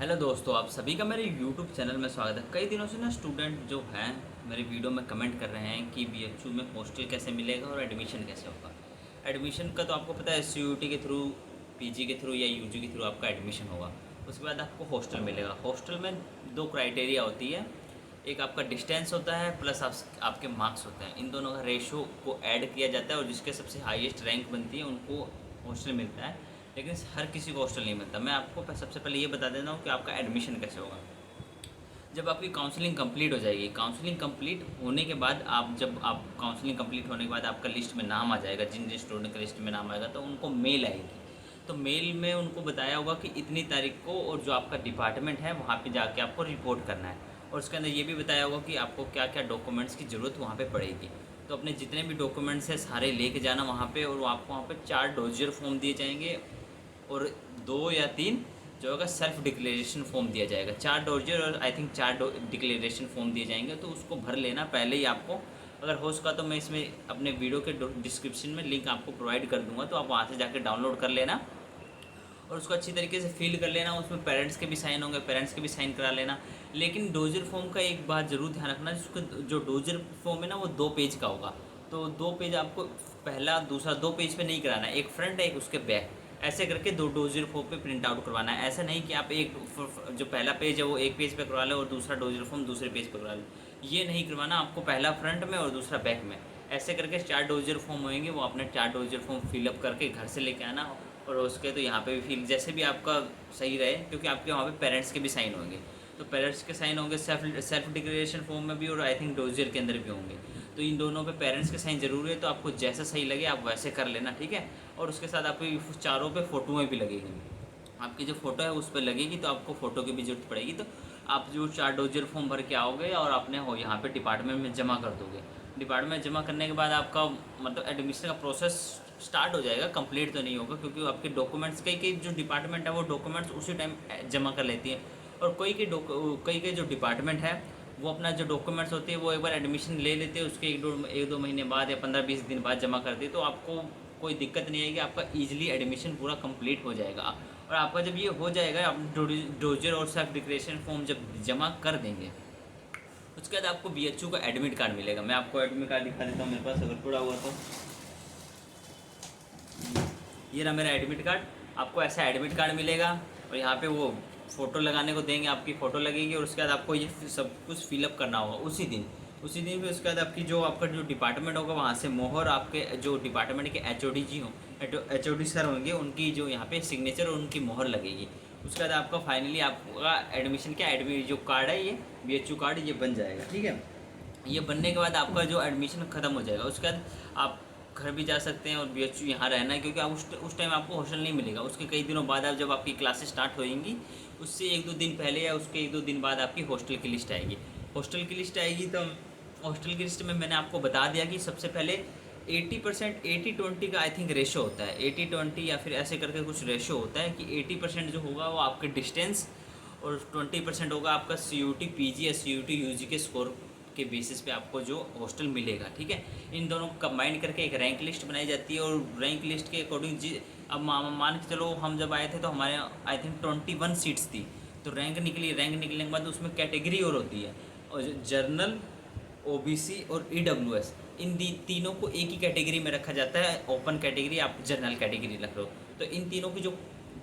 Hello दोस्तों, आप सभी का मेरे यूट्यूब चैनल में स्वागत है। कई दिनों से ना स्टूडेंट जो हैं मेरी वीडियो में कमेंट कर रहे हैं कि बीएचयू में हॉस्टल कैसे मिलेगा और एडमिशन कैसे होगा। एडमिशन का तो आपको पता है, सीयूटी के थ्रू, पीजी के थ्रू या यूजी के थ्रू आपका एडमिशन होगा। उसके बाद आपको हॉस्टल मिलेगा। हॉस्टल में दो क्राइटेरिया होती है, एक आपका डिस्टेंस होता है प्लस आपके मार्क्स होते हैं। इन दोनों का रेशो को ऐड किया जाता है और जिसके सबसे हाईएस्ट रैंक बनती है उनको हॉस्टल मिलता है। लेकिन हर किसी को हॉस्टल नहीं मिलता। मैं आपको सबसे पहले ये बता देता हूँ कि आपका एडमिशन कैसे होगा। जब आपकी काउंसलिंग कंप्लीट हो जाएगी, काउंसलिंग कंप्लीट होने के बाद जब आप काउंसलिंग कंप्लीट होने के बाद आपका लिस्ट में नाम आ जाएगा, जिन जिन स्टूडेंट का लिस्ट में नाम आएगा तो उनको मेल आएगी। तो मेल में उनको बताया होगा कि इतनी तारीख को और जो आपका डिपार्टमेंट है वहाँ पे जाके आपको रिपोर्ट करना है। और उसके अंदर ये भी बताया होगा कि आपको क्या क्या डॉक्यूमेंट्स की ज़रूरत वहाँ पे पड़ेगी। तो अपने जितने भी डॉक्यूमेंट्स हैं सारे लेके जाना वहाँ पे, और आपको वहाँ पे 4 डोजियर फॉर्म दिए जाएंगे और 2 या 3 जो होगा सेल्फ डिक्लेरेशन फॉर्म दिया जाएगा। 4 डोजियर और आई थिंक 4 डिक्लेरेशन फॉर्म दिए जाएंगे। तो उसको भर लेना पहले ही आपको। अगर हो सका तो मैं इसमें अपने वीडियो के डिस्क्रिप्शन में लिंक आपको प्रोवाइड कर दूंगा, तो आप वहाँ से जाकर डाउनलोड कर लेना और उसको अच्छी तरीके से फिल कर लेना। उसमें पेरेंट्स के भी साइन होंगे, पेरेंट्स के भी साइन करा लेना। लेकिन डोजर फॉर्म का एक बात ज़रूर ध्यान रखना, जिसका जो डोजर फॉर्म है ना वो 2 पेज का होगा। तो 2 पेज आपको पहला दूसरा 2 पेज पे नहीं कराना है, एक फ्रंट है एक उसके बैक, ऐसे करके 2 डोजर फॉर्म पे प्रिंट आउट करवाना है। ऐसा नहीं कि आप एक जो पहला पेज है वो एक पेज पे करवा लें और दूसरा डोजर फॉर्म दूसरे पेज पे करवा लें। ये नहीं करवाना, आपको पहला फ्रंट में और दूसरा बैक में, ऐसे करके 4 डोजर फॉर्म होंगे। वो अपने 4 डोजर फॉर्म फिलअप करके घर से लेके आना। और उसके तो यहाँ पे भी फिल जैसे भी आपका सही रहे, क्योंकि आपके वहाँ पे पेरेंट्स के भी साइन होंगे। तो पेरेंट्स के साइन होंगे सेल्फ डिक्लेरेशन फॉर्म में भी, और आई थिंक डोजियर के अंदर भी होंगे। तो इन दोनों पे पेरेंट्स के साइन जरूरी है। तो आपको जैसा सही लगे आप वैसे कर लेना, ठीक है। और उसके साथ आपकी चारों पे फ़ोटोएँ भी लगेगी। आपकी जो फ़ोटो है उस पर लगेगी, तो आपको फ़ोटो की भी जरूरत पड़ेगी। तो आप जो 4 डोजर फॉर्म भर के आओगे और अपने हो यहाँ पे डिपार्टमेंट में जमा कर दोगे। डिपार्टमेंट में जमा करने के बाद आपका मतलब एडमिशन का प्रोसेस स्टार्ट हो जाएगा। कंप्लीट तो नहीं होगा, क्योंकि आपके डॉक्यूमेंट्स कई जो डिपार्टमेंट है वो डॉक्यूमेंट्स उसी टाइम जमा कर लेती है। और कई के जो डिपार्टमेंट है वो अपना जो डॉक्यूमेंट्स होती है वो एक बार एडमिशन ले लेते हैं, उसके एक दो महीने बाद या 15-20 दिन बाद जमा करते हैं। तो आपको कोई दिक्कत नहीं आएगी, आपका ईजिली एडमिशन पूरा कंप्लीट हो जाएगा। और आपका जब ये हो जाएगा, आप डोजर और सेल्फ डिक्लेरेशन फॉर्म जब जमा कर देंगे, उसके बाद आपको बीएचयू का एडमिट कार्ड मिलेगा। मैं आपको एडमिट कार्ड दिखा देता हूँ, मेरे पास अगर पड़ा हुआ तो। ये रहा मेरा एडमिट कार्ड। आपको ऐसा एडमिट कार्ड मिलेगा और यहाँ पे वो फ़ोटो लगाने को देंगे, आपकी फ़ोटो लगेगी और उसके बाद आपको ये सब कुछ फिलअप करना होगा उसी दिन। फिर उसके बाद आपका जो डिपार्टमेंट होगा वहाँ से मोहर, आपके जो डिपार्टमेंट के एचओडी जी हों, एचओडी सर होंगे, उनकी जो यहाँ पे सिग्नेचर और उनकी मोहर लगेगी। उसके बाद आपका फाइनली आपका एडमिशन जो कार्ड है, ये बीएचयू कार्ड ये बन जाएगा, ठीक है। ये बनने के बाद आपका जो एडमिशन ख़त्म हो जाएगा। उसके बाद आप घर भी जा सकते हैं और बीएचयू यहाँ रहना है, क्योंकि आप उस टाइम आपको हॉस्टल नहीं मिलेगा। उसके कई दिनों बाद आप जब आपकी क्लासेस स्टार्ट होएंगी, उससे 1-2 दिन पहले या उसके 1-2 दिन बाद आपकी हॉस्टल की लिस्ट आएगी। हॉस्टल की लिस्ट आएगी तो हॉस्टल की लिस्ट में मैंने आपको बता दिया कि सबसे पहले 80% 80-20 का आई थिंक रेशो होता है। 80-20 या फिर ऐसे करके कुछ रेशो होता है कि 80% जो होगा वो आपके डिस्टेंस और 20% होगा आपका सीयूटी पीजी या सीयूटी यूजी के स्कोर के बेसिस पे आपको जो हॉस्टल मिलेगा, ठीक है। इन दोनों को कंबाइन करके एक रैंक लिस्ट बनाई जाती है और रैंक लिस्ट के अकॉर्डिंग अब मान के चलो हम जब आए थे तो हमारे आई थिंक 21 सीट्स थी। तो रैंक निकलने के बाद उसमें कैटेगरी और होती है, और जर्नल, ओबीसी और ईडब्ल्यूएस, इन तीनों को एक ही कैटेगरी में रखा जाता है। ओपन कैटेगरी आप जनरल कैटेगरी रख रहे हो, तो इन तीनों की जो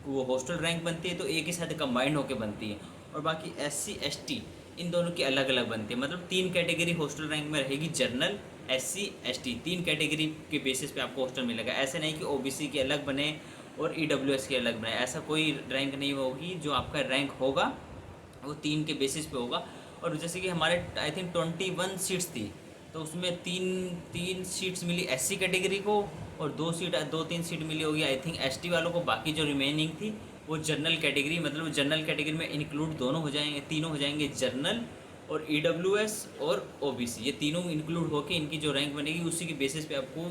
वो हॉस्टल रैंक बनती है तो एक ही साथ कंबाइंड होकर बनती है। और बाकी एससी एसटी इन दोनों की अलग अलग बनती है। मतलब 3 कैटेगरी हॉस्टल रैंक में रहेगी, जनरल, एससी, एसटी, 3 कैटेगरी के बेसिस पे आपको हॉस्टल मिलेगा। ऐसे नहीं कि ओबीसी के अलग बने और ईडब्ल्यूएस के अलग बने, ऐसा कोई रैंक नहीं होगी। जो आपका रैंक होगा वो 3 के बेसिस पे होगा। और जैसे कि हमारे आई थिंक 21 सीट्स थी, तो उसमें तीन सीट्स मिली एससी कैटेगरी को और 2-3 सीट मिली होगी आई थिंक एसटी वालों को। बाकी जो रिमेनिंग थी वो जनरल कैटेगरी, मतलब जनरल कैटेगरी में इंक्लूड दोनों हो जाएंगे, तीनों हो जाएंगे, जनरल और ईडब्ल्यूएस और ओबीसी, ये तीनों इंक्लूड होकर इनकी जो रैंक बनेगी उसी के बेसिस पे आपको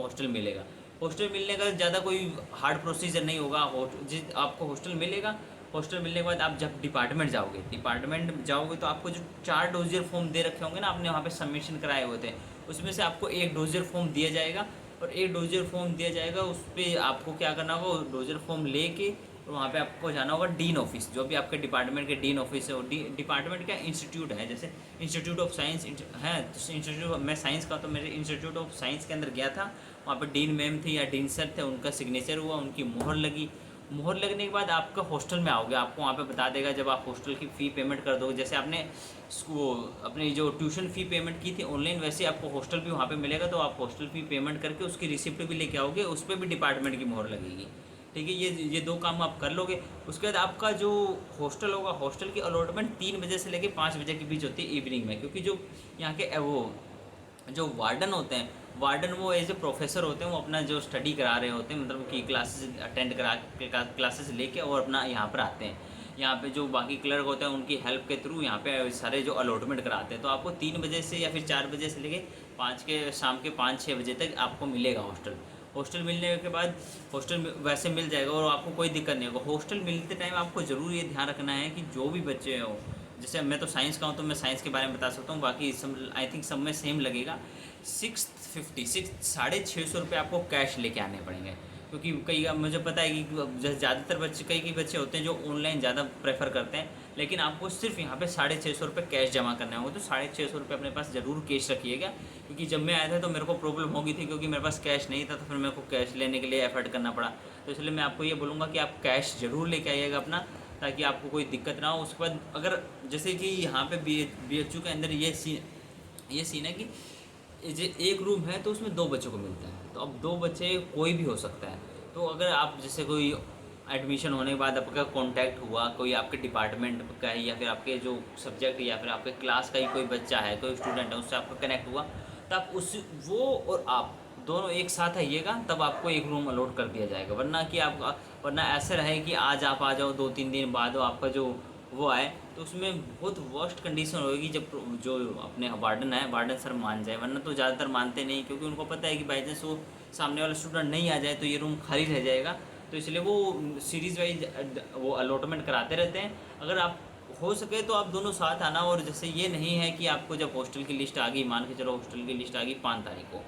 हॉस्टल मिलेगा। हॉस्टल मिलने का ज़्यादा कोई हार्ड प्रोसीजर नहीं होगा। आपको हॉस्टल मिलेगा। हॉस्टल मिलने के बाद आप जब डिपार्टमेंट जाओगे तो आपको जो 4 डोजियर फॉर्म दे रखे होंगे ना, आपने वहाँ पे सबमिशन कराए हुए थे, उसमें से आपको एक डोजियर फॉर्म दिया जाएगा। और एक डोजियर फॉर्म दिया जाएगा, उस पर आपको क्या करना होगा, डोजियर फॉर्म लेके और वहाँ पे आपको जाना होगा डीन ऑफिस, जो भी आपके डिपार्टमेंट के डीन ऑफिस है, और डिपार्टमेंट का इंस्टीट्यूट है, जैसे इंस्टीट्यूट ऑफ साइंस है, तो इंस्टीट्यूट, मैं साइंस का, तो मेरे इंस्टीट्यूट ऑफ साइंस के अंदर गया था, वहाँ पर डीन मैम थी या डीन सर थे, उनका सिग्नेचर हुआ, उनकी मोहर लगी। मोहर लगने के बाद आपका हॉस्टल में आओगे, आपको वहाँ पे बता देगा, जब आप हॉस्टल की फ़ी पेमेंट कर दोगे, जैसे आपने वो अपनी जो ट्यूशन फ़ी पेमेंट की थी ऑनलाइन, वैसे आपको हॉस्टल भी वहाँ पे मिलेगा, तो आप हॉस्टल फ़ी पेमेंट करके उसकी रिसिप्ट भी लेके आओगे, उस पर भी डिपार्टमेंट की मोहर लगेगी। ठीक है, ये दो काम आप कर लोगे। उसके बाद आपका जो हॉस्टल होगा, हॉस्टल की अलॉटमेंट 3 बजे से लेकर 5 बजे के बीच होती है इवनिंग में, क्योंकि जो यहाँ के वो जो वार्डन होते हैं, वार्डन वो एज ए प्रोफेसर होते हैं, वो अपना जो स्टडी करा रहे होते हैं, मतलब कि क्लासेस अटेंड करा क्लासेस लेके और अपना यहाँ पर आते हैं। यहाँ पे जो बाकी क्लर्क होते हैं उनकी हेल्प के थ्रू यहाँ पे सारे जो अलॉटमेंट कराते हैं, तो आपको 3 बजे से या फिर 4 बजे से लेके शाम के 5-6 बजे तक आपको मिलेगा हॉस्टल। हॉस्टल मिलने के बाद हॉस्टल वैसे मिल जाएगा और आपको कोई दिक्कत नहीं होगा। हॉस्टल मिलते टाइम आपको ज़रूर ये ध्यान रखना है कि जो भी बच्चे हो, जैसे मैं तो साइंस का हूँ तो मैं साइंस के बारे में बता सकता हूँ, बाकी सब आई थिंक सब में सेम लगेगा। 650 रुपये आपको कैश लेके आने पड़ेंगे, क्योंकि कई मुझे पता है कि ज़्यादातर बच्चे कई बच्चे होते हैं जो ऑनलाइन ज़्यादा प्रेफर करते हैं, लेकिन आपको सिर्फ यहाँ पे 650 रुपये कैश जमा करना होगा। तो 650 रुपये अपने पास ज़रूर कैश रखिएगा, क्योंकि जब मैं आया था तो मेरे को प्रॉब्लम हो गई थी, क्योंकि मेरे पास कैश नहीं था, तो फिर मेरे को कैश लेने के लिए एफर्ट करना पड़ा। तो इसलिए मैं आपको ये बोलूँगा कि आप कैश ज़रूर लेके आइएगा अपना, ताकि आपको कोई दिक्कत ना हो। उसके बाद अगर जैसे कि यहाँ पे BHU के अंदर ये सीन है कि एक रूम है तो उसमें 2 बच्चों को मिलता है, तो अब 2 बच्चे कोई भी हो सकता है। तो अगर आप जैसे कोई एडमिशन होने के बाद आपका कांटेक्ट हुआ, कोई आपके डिपार्टमेंट का है या फिर आपके जो सब्जेक्ट या फिर आपके क्लास का ही कोई बच्चा है, कोई स्टूडेंट है, उससे आपका कनेक्ट हुआ, तो आप वो और आप दोनों एक साथ आइएगा, तब आपको एक रूम अलॉट कर दिया जाएगा। वरना ऐसे रहे कि आज आप आ जाओ, 2-3 दिन बाद आपका जो वो आए, तो उसमें बहुत वर्स्ट कंडीशन होगी जब जो अपने वार्डन सर मान जाए, वरना तो ज़्यादातर मानते नहीं, क्योंकि उनको पता है कि बाई चांस वो सामने वाला स्टूडेंट नहीं आ जाए तो ये रूम खाली रह जाएगा। तो इसलिए वो सीरीज़ वाइज वो अलॉटमेंट कराते रहते हैं। अगर आप हो सके तो आप दोनों साथ आना, और जैसे ये नहीं है कि आपको जब हॉस्टल की लिस्ट आ गई, मान के चलो हॉस्टल की लिस्ट आ गई 5 तारीख को,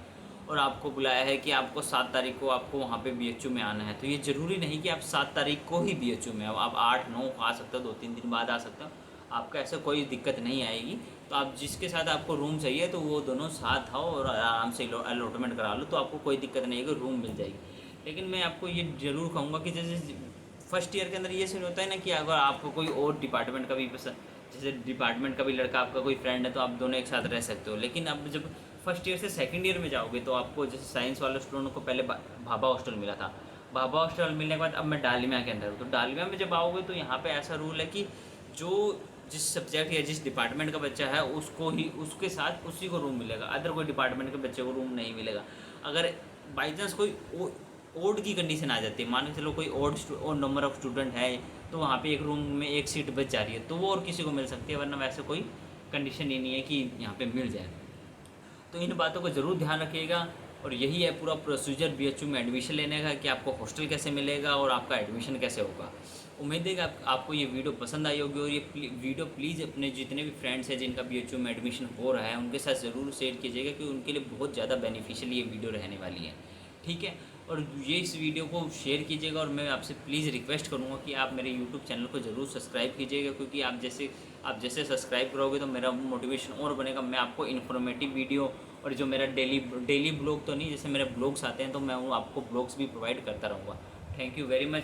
और आपको बुलाया है कि आपको 7 तारीख को आपको वहाँ पे BHU में आना है, तो ये ज़रूरी नहीं कि आप 7 तारीख को ही BHU में आओ, आप 8-9 आ सकते हो, 2-3 दिन बाद आ सकते हो, आपका ऐसा कोई दिक्कत नहीं आएगी। तो आप जिसके साथ आपको रूम चाहिए तो वो दोनों साथ आओ और आराम से अलॉटमेंट करा लो, तो आपको कोई दिक्कत नहीं है, रूम मिल जाएगी। लेकिन मैं आपको ये ज़रूर कहूँगा कि जैसे फर्स्ट ईयर के अंदर ये सीन होता है ना कि अगर आपको कोई और डिपार्टमेंट का भी जैसे डिपार्टमेंट का भी लड़का आपका कोई फ्रेंड है, तो आप दोनों एक साथ रह सकते हो। लेकिन अब जब फर्स्ट ईयर से सेकंड ईयर में जाओगे, तो आपको जैसे साइंस वाले स्टूडेंट को पहले भाभा हॉस्टल मिला था, भाभा हॉस्टल मिलने के बाद अब मैं डालमिया के अंदर हूँ। तो डालमिया में जब आओगे तो यहाँ पे ऐसा रूल है कि जिस सब्जेक्ट या जिस डिपार्टमेंट का बच्चा है उसको ही उसके साथ उसी को रूम मिलेगा, अदर कोई डिपार्टमेंट के बच्चे को रूम नहीं मिलेगा। अगर बाई चांस कोई ओड की कंडीशन आ जाती है, मान के चलो कोई ओड नंबर ऑफ स्टूडेंट है, तो वहाँ पे एक रूम में एक सीट बच जा रही है, तो वो और किसी को मिल सकती है, वरना वैसे कोई कंडीशन ही नहीं है कि यहाँ पे मिल जाए। तो इन बातों को ज़रूर ध्यान रखिएगा। और यही है पूरा प्रोसीजर BHU में एडमिशन लेने का, कि आपको हॉस्टल कैसे मिलेगा और आपका एडमिशन कैसे होगा। उम्मीद है कि आपको ये वीडियो पसंद आई होगी, और ये वीडियो प्लीज़ अपने जितने भी फ्रेंड्स हैं जिनका BHU में एडमिशन हो रहा है उनके साथ ज़रूर शेयर कीजिएगा, कि उनके लिए बहुत ज़्यादा बेनिफिशियल ये वीडियो रहने वाली है। ठीक है, और ये इस वीडियो को शेयर कीजिएगा, और मैं आपसे प्लीज़ रिक्वेस्ट करूँगा कि आप मेरे यूट्यूब चैनल को ज़रूर सब्सक्राइब कीजिएगा, क्योंकि आप जैसे सब्सक्राइब करोगे तो मेरा मोटिवेशन और बनेगा। मैं आपको इन्फॉर्मेटिव वीडियो और जो मेरा डेली ब्लॉग तो नहीं, जैसे मेरे ब्लॉग्स आते हैं तो मैं वो आपको ब्लॉग्स भी प्रोवाइड करता रहूँगा। Thank you very much.